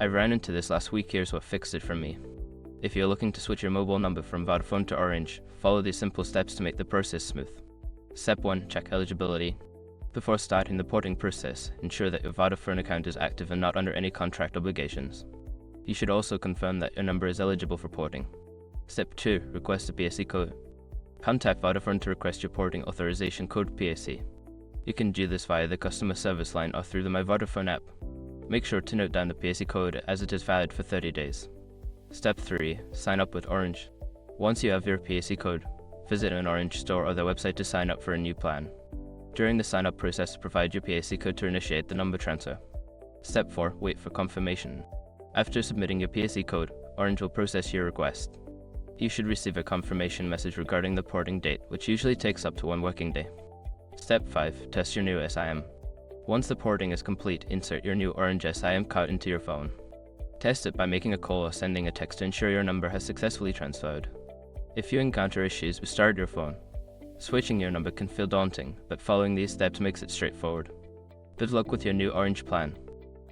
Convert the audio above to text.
I ran into this last week. Here's what fixed it for me. If you're looking to switch your mobile number from Vodafone to Orange, follow these simple steps to make the process smooth. Step 1. Check eligibility. Before starting the porting process, ensure that your Vodafone account is active and not under any contract obligations. You should also confirm that your number is eligible for porting. Step 2. Request a PSE code. Contact Vodafone to request your porting authorization code PSE. You can do this via the customer service line or through the My Vodafone app. Make sure to note down the PSE code as it is valid for 30 days. Step 3. Sign up with Orange. Once you have your PSE code, visit an Orange store or their website to sign up for a new plan. During the sign-up process, provide your PSE code to initiate the number transfer. Step 4. Wait for confirmation. After submitting your PSE code, Orange will process your request. You should receive a confirmation message regarding the porting date, which usually takes up to 1 working day. Step 5. Test your new SIM. Once the porting is complete, insert your new Orange SIM card into your phone. Test it by making a call or sending a text to ensure your number has successfully transferred. If you encounter issues, restart your phone. Switching your number can feel daunting, but following these steps makes it straightforward. Good luck with your new Orange plan.